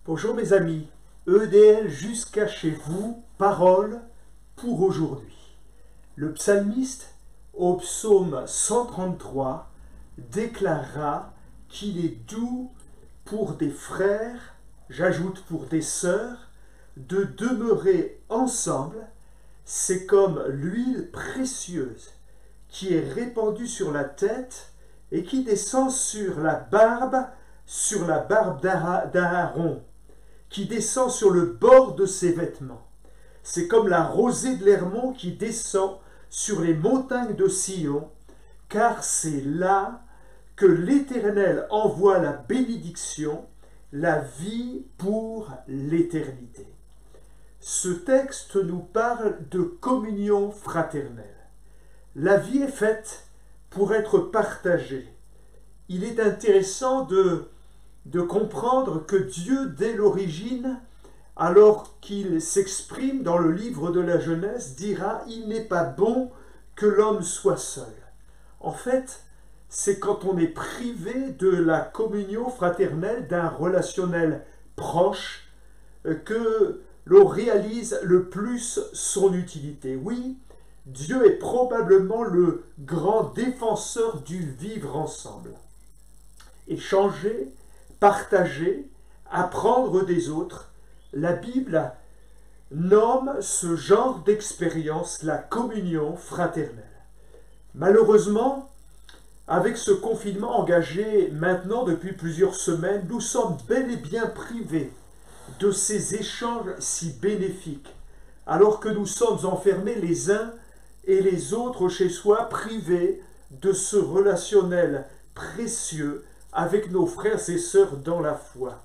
Bonjour mes amis, EDL jusqu'à chez vous, parole pour aujourd'hui. Le psalmiste, au psaume 133, déclarera qu'il est doux pour des frères, j'ajoute pour des sœurs, de demeurer ensemble. C'est comme l'huile précieuse qui est répandue sur la tête et qui descend sur la barbe d'Aaron, qui descend sur le bord de ses vêtements. C'est comme la rosée de l'Hermon qui descend sur les montagnes de Sion, car c'est là que l'Éternel envoie la bénédiction, la vie pour l'éternité. Ce texte nous parle de communion fraternelle. La vie est faite pour être partagée. Il est intéressant de comprendre que Dieu, dès l'origine, alors qu'il s'exprime dans le livre de la Genèse, dira « Il n'est pas bon que l'homme soit seul ». En fait, c'est quand on est privé de la communion fraternelle, d'un relationnel proche, que l'on réalise le plus son utilité. Oui, Dieu est probablement le grand défenseur du vivre ensemble. Échanger, partager, apprendre des autres, la Bible nomme ce genre d'expérience la communion fraternelle. Malheureusement, avec ce confinement engagé maintenant depuis plusieurs semaines, nous sommes bel et bien privés de ces échanges si bénéfiques, alors que nous sommes enfermés les uns et les autres chez soi, privés de ce relationnel précieux avec nos frères et sœurs dans la foi.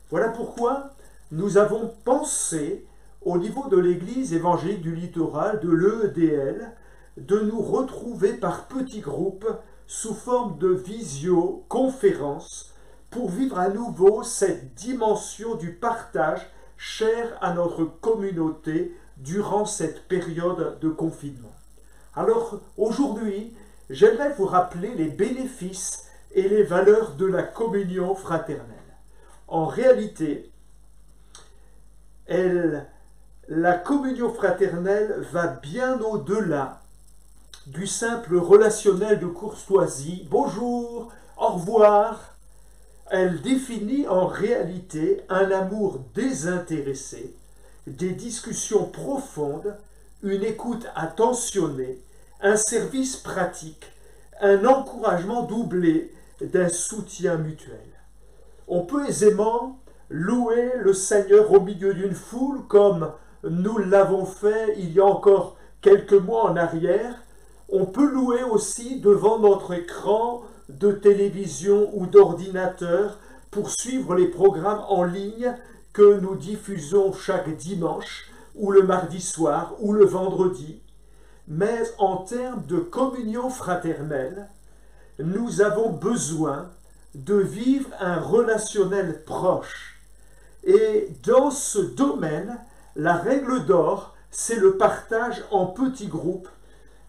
Voilà pourquoi nous avons pensé, au niveau de l'Église évangélique du littoral, de l'EDL, de nous retrouver par petits groupes sous forme de visioconférences pour vivre à nouveau cette dimension du partage chère à notre communauté durant cette période de confinement. Alors aujourd'hui, j'aimerais vous rappeler les bénéfices et les valeurs de la communion fraternelle. En réalité, la communion fraternelle va bien au-delà du simple relationnel de courtoisie, bonjour, au revoir. Elle définit en réalité un amour désintéressé, des discussions profondes, une écoute attentionnée, un service pratique, un encouragement doublé d'un soutien mutuel. On peut aisément louer le Seigneur au milieu d'une foule comme nous l'avons fait il y a encore quelques mois en arrière. On peut louer aussi devant notre écran de télévision ou d'ordinateur pour suivre les programmes en ligne que nous diffusons chaque dimanche ou le mardi soir ou le vendredi. Mais en termes de communion fraternelle, nous avons besoin de vivre un relationnel proche. Et dans ce domaine, la règle d'or, c'est le partage en petits groupes.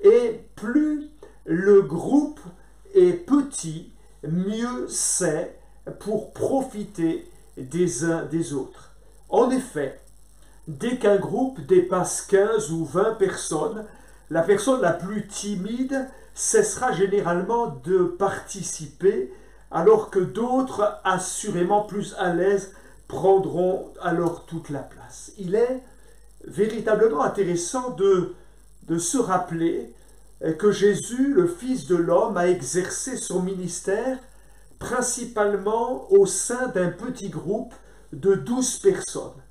Et plus le groupe est petit, mieux c'est pour profiter des uns des autres. En effet, dès qu'un groupe dépasse 15 ou 20 personnes, la personne la plus timide cessera généralement de participer, alors que d'autres, assurément plus à l'aise, prendront alors toute la place. Il est véritablement intéressant de se rappeler que Jésus, le Fils de l'homme, a exercé son ministère principalement au sein d'un petit groupe de 12 personnes.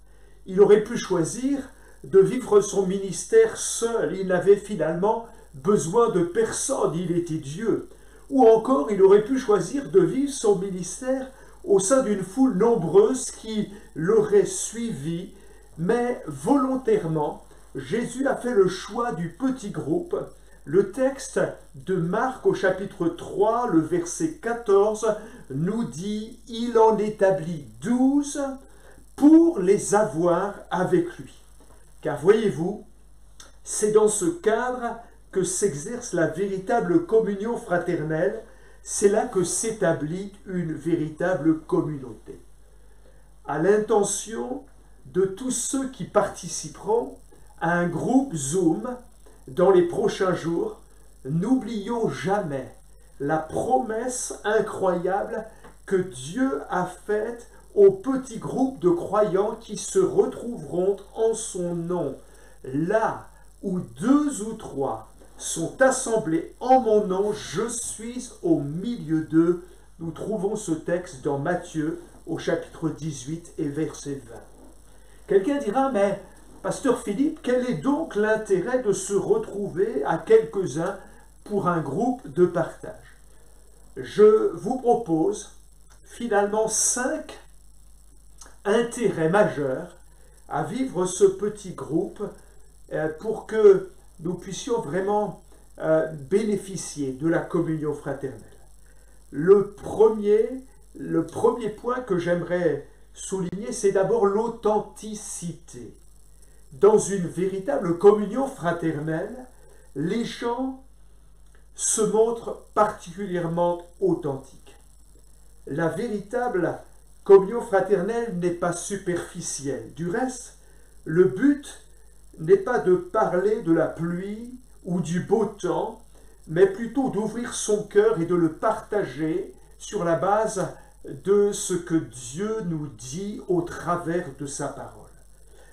Il aurait pu choisir de vivre son ministère seul. Il n'avait finalement besoin de personne, il était Dieu. Ou encore, il aurait pu choisir de vivre son ministère au sein d'une foule nombreuse qui l'aurait suivi, mais volontairement, Jésus a fait le choix du petit groupe. Le texte de Marc au chapitre 3, le verset 14, nous dit « Il en établit 12 pour les avoir avec lui ». Car voyez-vous, c'est dans ce cadre que s'exerce la véritable communion fraternelle, c'est là que s'établit une véritable communauté. à l'intention de tous ceux qui participeront à un groupe Zoom dans les prochains jours. N'oublions jamais la promesse incroyable que Dieu a faite aux petits groupes de croyants qui se retrouveront en son nom. Là où 2 ou 3 sont assemblés en mon nom, je suis au milieu d'eux. Nous trouvons ce texte dans Matthieu au chapitre 18 et verset 20. Quelqu'un dira, mais Pasteur Philippe, quel est donc l'intérêt de se retrouver à quelques-uns pour un groupe de partage? Je vous propose finalement 5 intérêts majeurs à vivre ce petit groupe pour que nous puissions vraiment bénéficier de la communion fraternelle. Le premier point que j'aimerais souligner, c'est d'abord l'authenticité. Dans une véritable communion fraternelle, les gens se montrent particulièrement authentiques. La véritable communion fraternelle n'est pas superficielle. Du reste, le but n'est pas de parler de la pluie ou du beau temps, mais plutôt d'ouvrir son cœur et de le partager sur la base de ce que Dieu nous dit au travers de sa parole.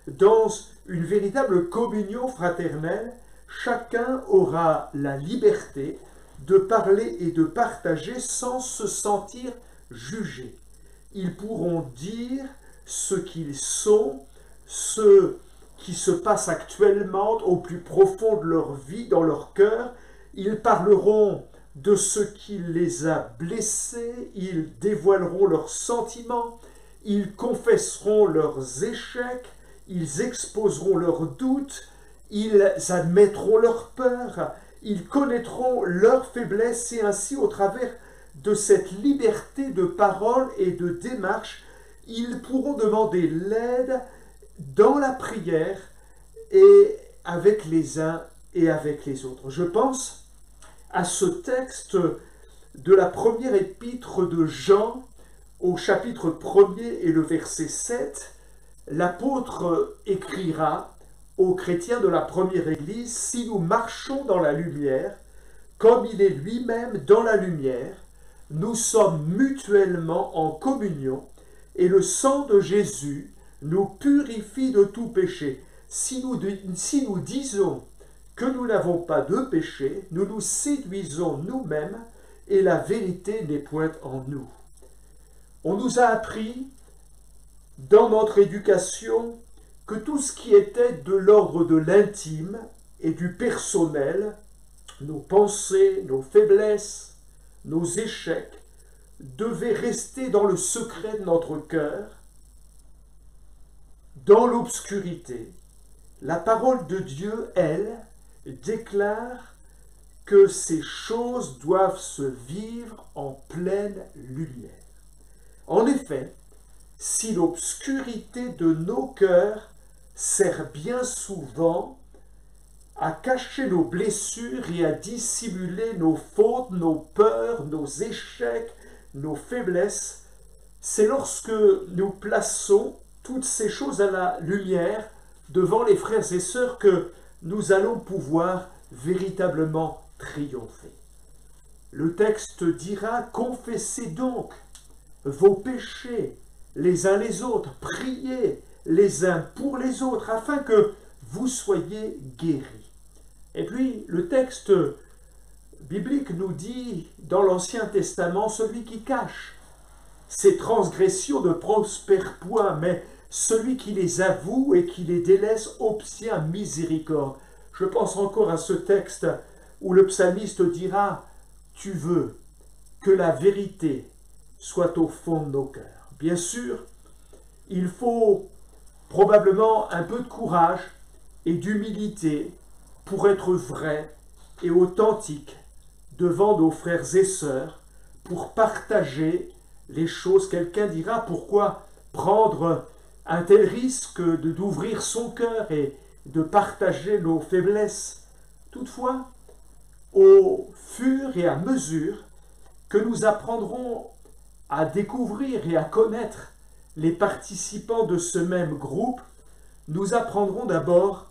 Dans une véritable communion fraternelle, chacun aura la liberté de parler et de partager sans se sentir jugé. Ils pourront dire ce qu'ils sont, ce qui se passe actuellement au plus profond de leur vie, dans leur cœur. Ils parleront de ce qui les a blessés, ils dévoileront leurs sentiments, ils confesseront leurs échecs, ils exposeront leurs doutes, ils admettront leurs peurs, ils connaîtront leurs faiblesses et ainsi au travers de cette liberté de parole et de démarche, ils pourront demander l'aide dans la prière et avec les uns et avec les autres. Je pense à ce texte de la première épître de Jean au chapitre 1er et le verset 7. L'apôtre écrira aux chrétiens de la première église: « Si nous marchons dans la lumière, comme il est lui-même dans la lumière, nous sommes mutuellement en communion, et le sang de Jésus nous purifie de tout péché. Si nous disons que nous n'avons pas de péché, nous nous séduisons nous-mêmes, et la vérité n'est point en nous. » On nous a appris dans notre éducation que tout ce qui était de l'ordre de l'intime et du personnel, nos pensées, nos faiblesses, nos échecs, devait rester dans le secret de notre cœur, dans l'obscurité. La parole de Dieu, elle, déclare que ces choses doivent se vivre en pleine lumière. En effet, si l'obscurité de nos cœurs sert bien souvent à cacher nos blessures et à dissimuler nos fautes, nos peurs, nos échecs, nos faiblesses, c'est lorsque nous plaçons toutes ces choses à la lumière devant les frères et sœurs que nous allons pouvoir véritablement triompher. Le texte dira: « Confessez donc vos péchés les uns les autres, priez les uns pour les autres, afin que vous soyez guéris. » Et puis, le texte biblique nous dit, dans l'Ancien Testament, celui qui cache ses transgressions ne prospère point, mais celui qui les avoue et qui les délaisse obtient miséricorde. Je pense encore à ce texte où le psalmiste dira: « Tu veux que la vérité soit au fond de nos cœurs. » Bien sûr, il faut probablement un peu de courage et d'humilité pour être vrai et authentique devant nos frères et sœurs, pour partager les choses. Quelqu'un dira: pourquoi prendre un tel risque d'ouvrir son cœur et de partager nos faiblesses? Toutefois, au fur et à mesure que nous apprendrons à découvrir et à connaître les participants de ce même groupe, nous apprendrons d'abord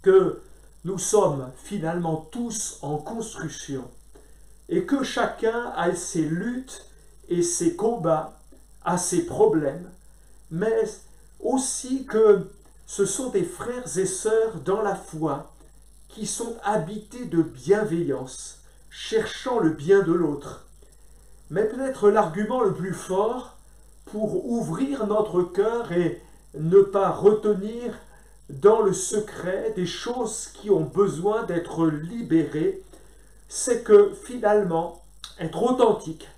que nous sommes finalement tous en construction et que chacun a ses luttes et ses combats, a ses problèmes, mais aussi que ce sont des frères et sœurs dans la foi qui sont habités de bienveillance, cherchant le bien de l'autre. Mais peut-être l'argument le plus fort pour ouvrir notre cœur et ne pas retenir dans le secret des choses qui ont besoin d'être libérées, c'est que finalement, être authentique,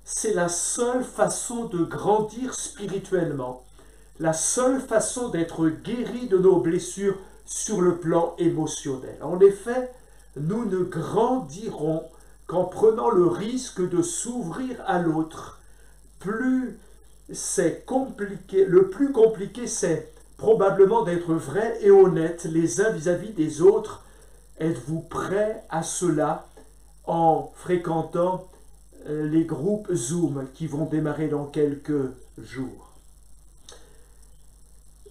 c'est la seule façon de grandir spirituellement, la seule façon d'être guéri de nos blessures sur le plan émotionnel. En effet, nous ne grandirons qu'en prenant le risque de s'ouvrir à l'autre. Plus c'est compliqué, le plus compliqué c'est probablement d'être vrai et honnête les uns vis-à-vis des autres. Êtes-vous prêts à cela en fréquentant les groupes Zoom qui vont démarrer dans quelques jours?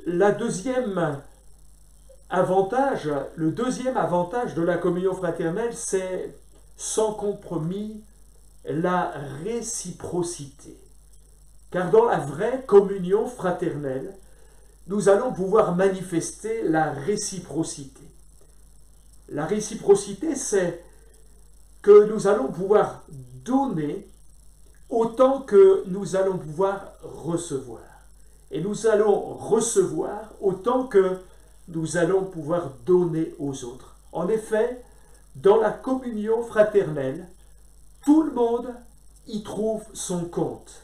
Le deuxième avantage de la communion fraternelle, c'est sans compromis la réciprocité. Car dans la vraie communion fraternelle, nous allons pouvoir manifester la réciprocité. La réciprocité, c'est que nous allons pouvoir donner autant que nous allons pouvoir recevoir. Et nous allons recevoir autant que nous allons pouvoir donner aux autres. En effet, dans la communion fraternelle, tout le monde y trouve son compte.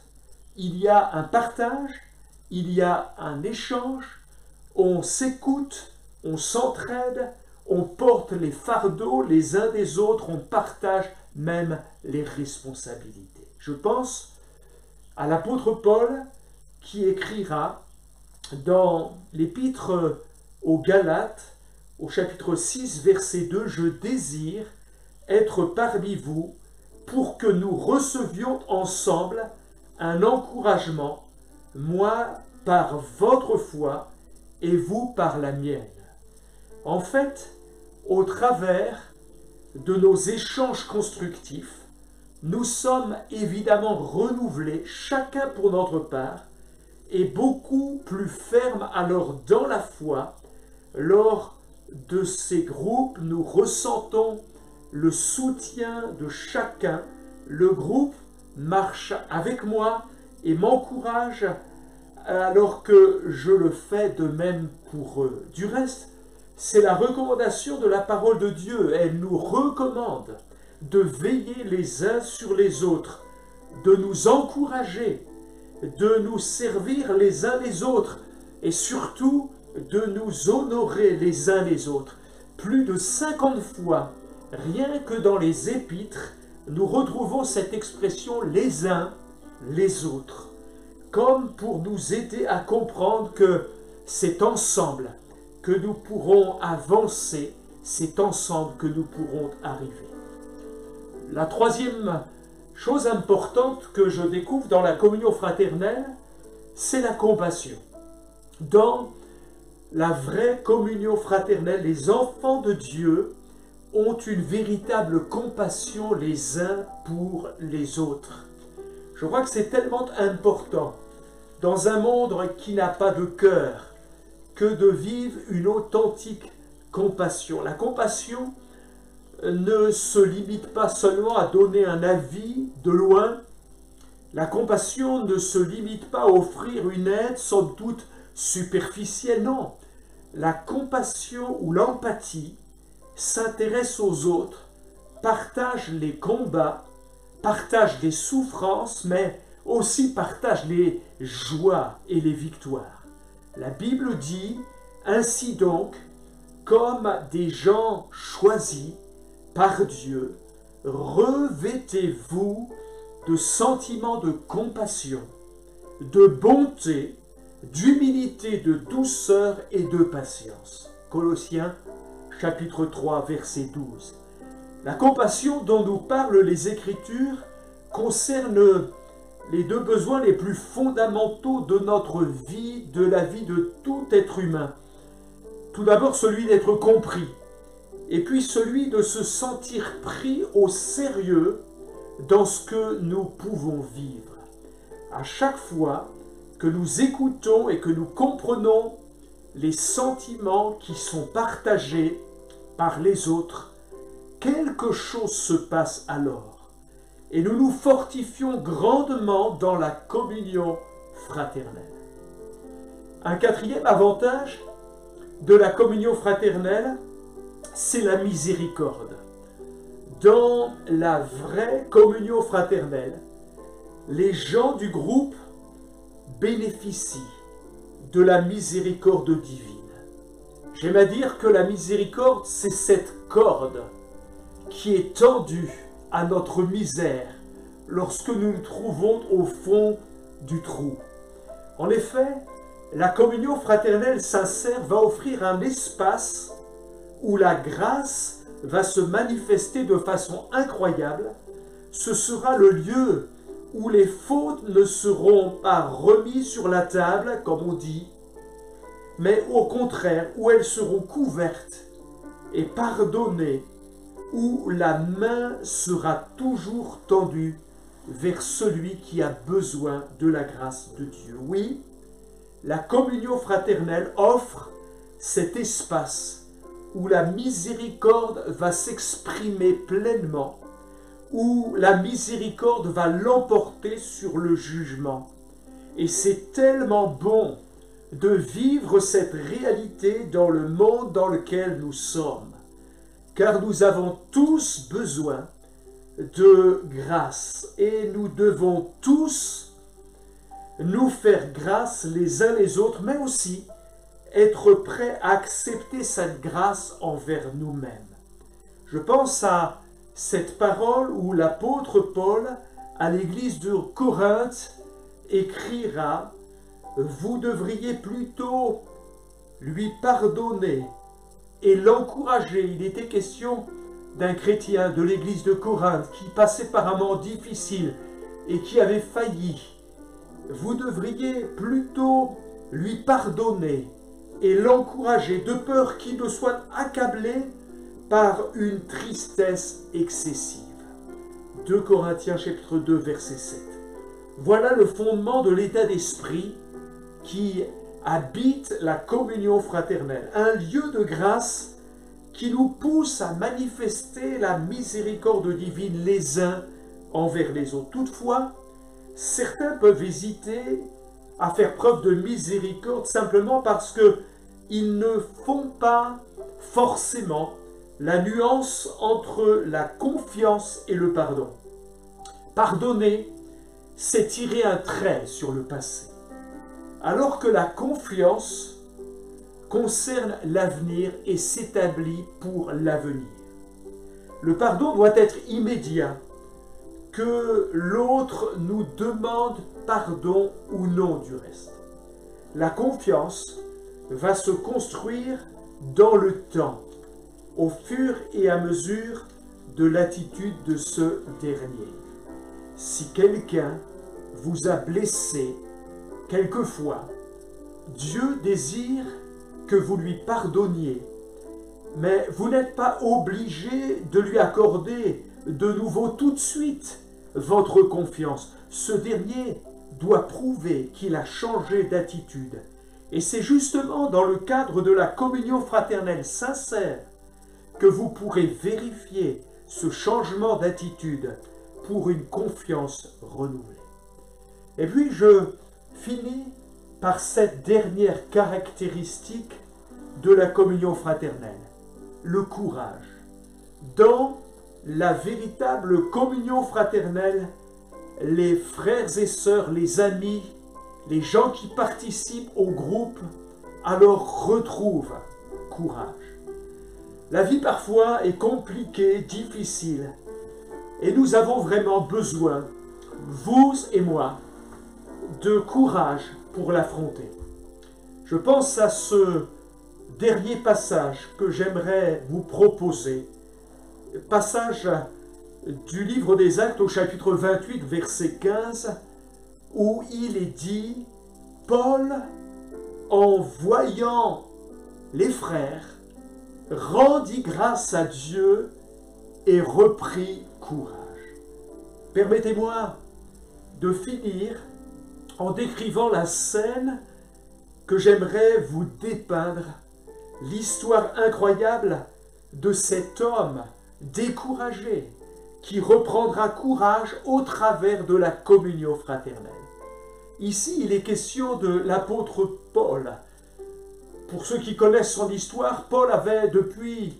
Il y a un partage, il y a un échange, on s'écoute, on s'entraide, on porte les fardeaux les uns des autres, on partage même les responsabilités. Je pense à l'apôtre Paul qui écrira dans l'épître aux Galates, au chapitre 6, verset 2, « Je désire être parmi vous pour que nous recevions ensemble un encouragement, moi par votre foi et vous par la mienne. » En fait, au travers de nos échanges constructifs, nous sommes évidemment renouvelés, chacun pour notre part, et beaucoup plus fermes alors dans la foi. Lors de ces groupes, nous ressentons le soutien de chacun. Le groupe marche avec moi et m'encourage alors que je le fais de même pour eux. Du reste, c'est la recommandation de la parole de Dieu. Elle nous recommande de veiller les uns sur les autres, de nous encourager, de nous servir les uns les autres et surtout de nous honorer les uns les autres. Plus de 50 fois, rien que dans les épîtres, nous retrouvons cette expression les uns les autres, comme pour nous aider à comprendre que c'est ensemble que nous pourrons avancer, c'est ensemble que nous pourrons arriver. La troisième chose importante que je découvre dans la communion fraternelle, c'est la compassion. Dans la vraie communion fraternelle, les enfants de Dieu ont une véritable compassion les uns pour les autres. Je crois que c'est tellement important dans un monde qui n'a pas de cœur que de vivre une authentique compassion. La compassion ne se limite pas seulement à donner un avis de loin. La compassion ne se limite pas à offrir une aide somme toute superficielle, non. La compassion ou l'empathie s'intéresse aux autres, partage les combats, partage les souffrances, mais aussi partage les joies et les victoires. La Bible dit, ainsi donc, comme des gens choisis par Dieu, revêtez-vous de sentiments de compassion, de bonté, d'humilité, de douceur et de patience. Colossiens chapitre 3, verset 12. La compassion dont nous parlent les Écritures concerne les deux besoins les plus fondamentaux de notre vie, de la vie de tout être humain. Tout d'abord celui d'être compris, et puis celui de se sentir pris au sérieux dans ce que nous pouvons vivre. À chaque fois que nous écoutons et que nous comprenons les sentiments qui sont partagés par les autres, quelque chose se passe alors. Et nous nous fortifions grandement dans la communion fraternelle. Un quatrième avantage de la communion fraternelle, c'est la miséricorde. Dans la vraie communion fraternelle, les gens du groupe bénéficient de la miséricorde divine. J'aime à dire que la miséricorde, c'est cette corde qui est tendue à notre misère lorsque nous nous trouvons au fond du trou. En effet, la communion fraternelle sincère va offrir un espace où la grâce va se manifester de façon incroyable. Ce sera le lieu où les fautes ne seront pas remises sur la table, comme on dit, mais au contraire, où elles seront couvertes et pardonnées, où la main sera toujours tendue vers celui qui a besoin de la grâce de Dieu. Oui, la communion fraternelle offre cet espace où la miséricorde va s'exprimer pleinement, où la miséricorde va l'emporter sur le jugement. Et c'est tellement bon de vivre cette réalité dans le monde dans lequel nous sommes, car nous avons tous besoin de grâce et nous devons tous nous faire grâce les uns les autres, mais aussi être prêts à accepter cette grâce envers nous-mêmes. Je pense à cette parole où l'apôtre Paul, à l'église de Corinthe, écrira « Vous devriez plutôt lui pardonner et l'encourager ». Il était question d'un chrétien de l'église de Corinthe qui passait par un moment difficile et qui avait failli. Vous devriez plutôt lui pardonner et l'encourager, de peur qu'il ne soit accablé par une tristesse excessive. 2 Corinthiens chapitre 2 verset 7. Voilà le fondement de l'état d'esprit qui habite la communion fraternelle, un lieu de grâce qui nous pousse à manifester la miséricorde divine les uns envers les autres. Toutefois, certains peuvent hésiter à faire preuve de miséricorde simplement parce qu'ils ne font pas forcément la nuance entre la confiance et le pardon. Pardonner, c'est tirer un trait sur le passé, alors que la confiance concerne l'avenir et s'établit pour l'avenir. Le pardon doit être immédiat, que l'autre nous demande pardon ou non du reste. La confiance va se construire dans le temps, au fur et à mesure de l'attitude de ce dernier. Si quelqu'un vous a blessé quelquefois, Dieu désire que vous lui pardonniez, mais vous n'êtes pas obligé de lui accorder de nouveau tout de suite votre confiance. Ce dernier doit prouver qu'il a changé d'attitude. Et c'est justement dans le cadre de la communion fraternelle sincère que vous pourrez vérifier ce changement d'attitude pour une confiance renouvelée. Et puis je finis par cette dernière caractéristique de la communion fraternelle, le courage. Dans la véritable communion fraternelle, les frères et sœurs, les amis, les gens qui participent au groupe, alors retrouvent courage. La vie parfois est compliquée, difficile, et nous avons vraiment besoin, vous et moi, de courage pour l'affronter. Je pense à ce dernier passage que j'aimerais vous proposer, passage du livre des Actes au chapitre 28, verset 15, où il est dit « Paul, en voyant les frères, rendit grâce à Dieu et reprit courage. » Permettez-moi de finir en décrivant la scène que j'aimerais vous dépeindre, l'histoire incroyable de cet homme découragé qui reprendra courage au travers de la communion fraternelle. Ici, il est question de l'apôtre Paul. Pour ceux qui connaissent son histoire, Paul avait depuis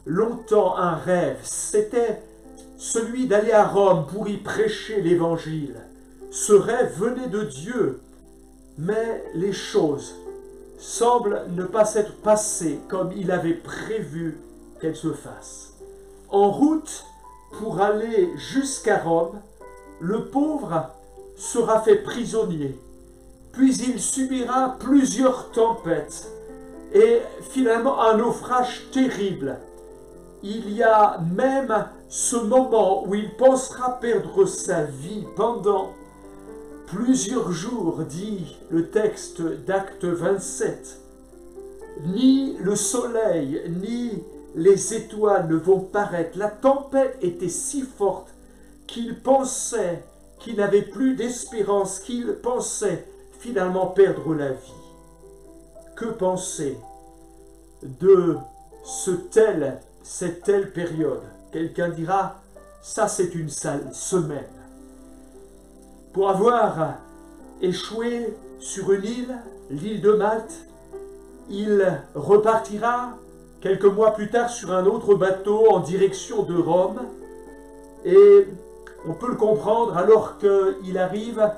longtemps un rêve. C'était celui d'aller à Rome pour y prêcher l'Évangile. Ce rêve venait de Dieu, mais les choses semblent ne pas s'être passées comme il avait prévu qu'elles se fassent. En route pour aller jusqu'à Rome, le pauvre sera fait prisonnier, puis il subira plusieurs tempêtes et finalement un naufrage terrible. Il y a même ce moment où il pensera perdre sa vie pendant plusieurs jours, dit le texte d'Acte 27. Ni le soleil, ni les étoiles ne vont paraître. La tempête était si forte qu'il pensait qu'il n'avait plus d'espérance, qu'il pensait finalement perdre la vie. Que penser de cette telle période? Quelqu'un dira, ça c'est une sale semaine. Pour avoir échoué sur une île, l'île de Malte, il repartira quelques mois plus tard sur un autre bateau en direction de Rome. Et on peut le comprendre alors qu'il arrive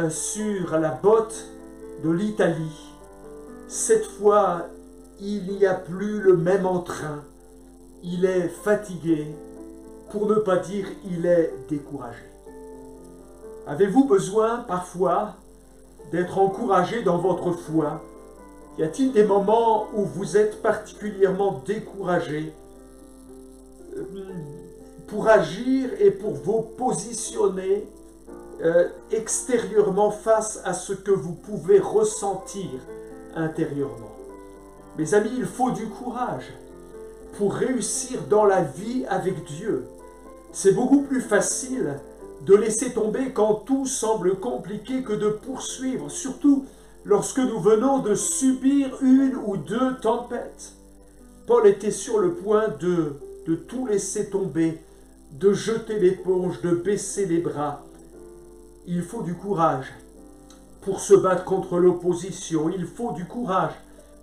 sur la botte de l'Italie. Cette fois, il n'y a plus le même entrain. Il est fatigué, pour ne pas dire il est découragé. Avez-vous besoin parfois d'être encouragé dans votre foi? Y a-t-il des moments où vous êtes particulièrement découragé pour agir et pour vous positionner extérieurement face à ce que vous pouvez ressentir intérieurement? Mes amis, il faut du courage pour réussir dans la vie avec Dieu. C'est beaucoup plus facile de laisser tomber quand tout semble compliqué que de poursuivre, surtout lorsque nous venons de subir une ou deux tempêtes. Paul était sur le point de tout laisser tomber, de jeter l'éponge, de baisser les bras. Il faut du courage pour se battre contre l'opposition. Il faut du courage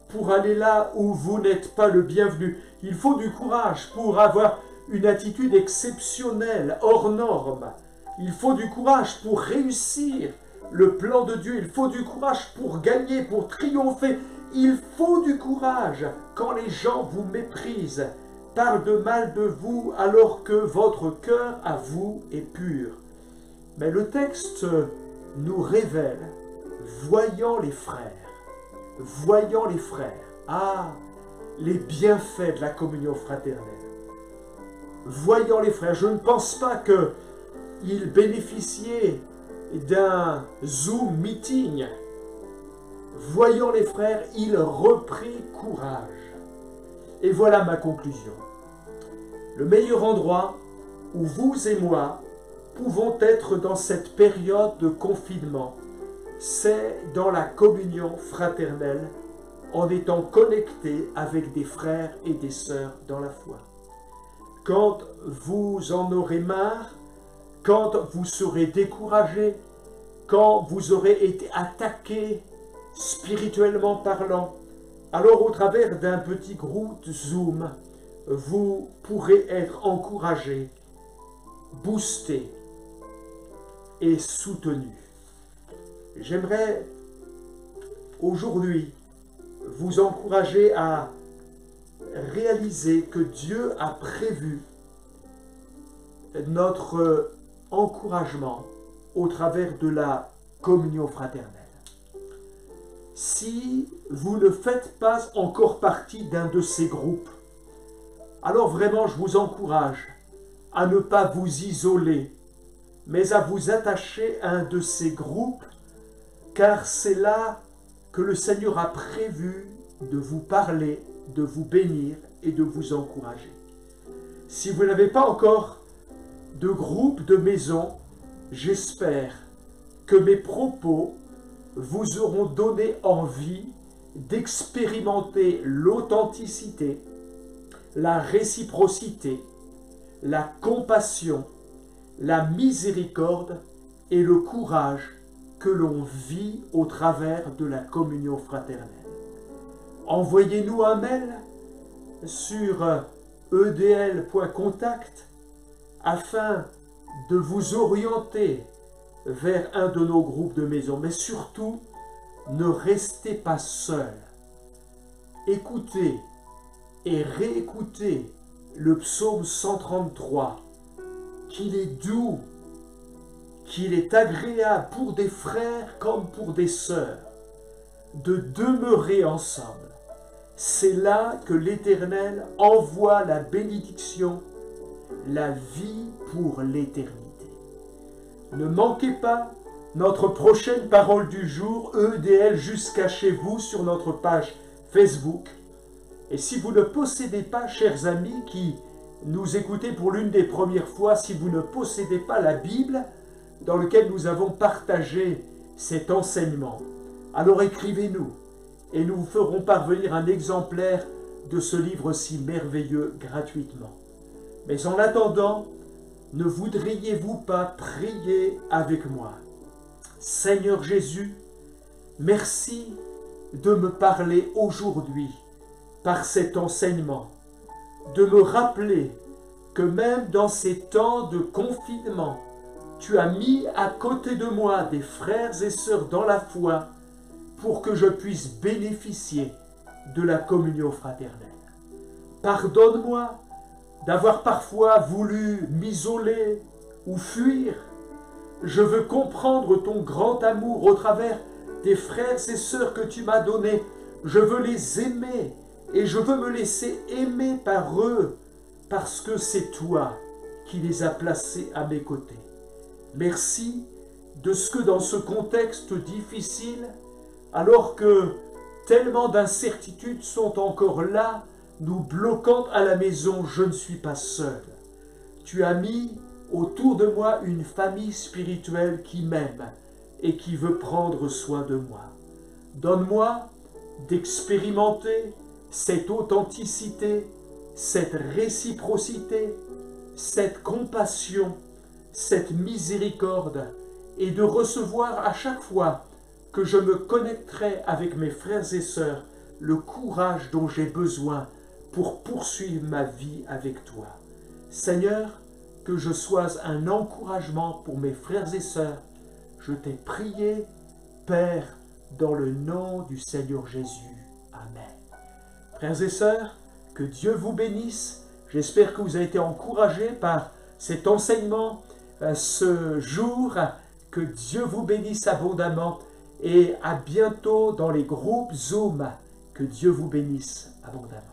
pour aller là où vous n'êtes pas le bienvenu. Il faut du courage pour avoir une attitude exceptionnelle, hors norme. Il faut du courage pour réussir le plan de Dieu. Il faut du courage pour gagner, pour triompher. Il faut du courage quand les gens vous méprisent, parlent de mal de vous alors que votre cœur à vous est pur. Mais le texte nous révèle, voyant les frères, les bienfaits de la communion fraternelle. Voyant les frères, je ne pense pas qu'ils bénéficiaient d'un Zoom meeting. Voyant les frères, il reprit courage. Et voilà ma conclusion. Le meilleur endroit où vous et moi pouvons être dans cette période de confinement, c'est dans la communion fraternelle, en étant connectés avec des frères et des sœurs dans la foi. Quand vous en aurez marre, quand vous serez découragé, quand vous aurez été attaqué spirituellement parlant, alors au travers d'un petit groupe Zoom, vous pourrez être encouragé, boosté et soutenu. J'aimerais aujourd'hui vous encourager à réaliser que Dieu a prévu notre encouragement au travers de la communion fraternelle. Si vous ne faites pas encore partie d'un de ces groupes, alors vraiment je vous encourage à ne pas vous isoler, mais à vous attacher à un de ces groupes, car c'est là que le Seigneur a prévu de vous parler, de vous bénir et de vous encourager. Si vous n'avez pas encore de groupe de maison, j'espère que mes propos vous auront donné envie d'expérimenter l'authenticité, la réciprocité, la compassion, la miséricorde et le courage que l'on vit au travers de la communion fraternelle. Envoyez-nous un mail sur edl.contact afin de vous orienter vers un de nos groupes de maison. Mais surtout, ne restez pas seul. Écoutez et réécoutez le psaume 133, qu'il est doux, qu'il est agréable pour des frères comme pour des sœurs de demeurer ensemble. C'est là que l'Éternel envoie la bénédiction, la vie pour l'éternité. Ne manquez pas notre prochaine parole du jour, EDL jusqu'à chez vous, sur notre page Facebook. Et si vous ne possédez pas, chers amis qui nous écoutez pour l'une des premières fois, si vous ne possédez pas la Bible dans laquelle nous avons partagé cet enseignement, alors écrivez-nous et nous vous ferons parvenir un exemplaire de ce livre si merveilleux gratuitement. Mais en attendant, ne voudriez-vous pas prier avec moi? Seigneur Jésus, merci de me parler aujourd'hui par cet enseignement, de me rappeler que même dans ces temps de confinement, tu as mis à côté de moi des frères et sœurs dans la foi pour que je puisse bénéficier de la communion fraternelle. Pardonne-moi d'avoir parfois voulu m'isoler ou fuir. Je veux comprendre ton grand amour au travers des frères et sœurs que tu m'as donnés. Je veux les aimer et je veux me laisser aimer par eux parce que c'est toi qui les as placés à mes côtés. Merci de ce que dans ce contexte difficile, alors que tellement d'incertitudes sont encore là, nous bloquant à la maison, je ne suis pas seul. Tu as mis autour de moi une famille spirituelle qui m'aime et qui veut prendre soin de moi. Donne-moi d'expérimenter cette authenticité, cette réciprocité, cette compassion, cette miséricorde et de recevoir à chaque fois que je me connecterai avec mes frères et sœurs le courage dont j'ai besoin pour poursuivre ma vie avec toi. Seigneur, que je sois un encouragement pour mes frères et sœurs. Je t'ai prié, Père, dans le nom du Seigneur Jésus. Amen. Frères et sœurs, que Dieu vous bénisse. J'espère que vous avez été encouragés par cet enseignement ce jour. Que Dieu vous bénisse abondamment et à bientôt dans les groupes Zoom. Que Dieu vous bénisse abondamment.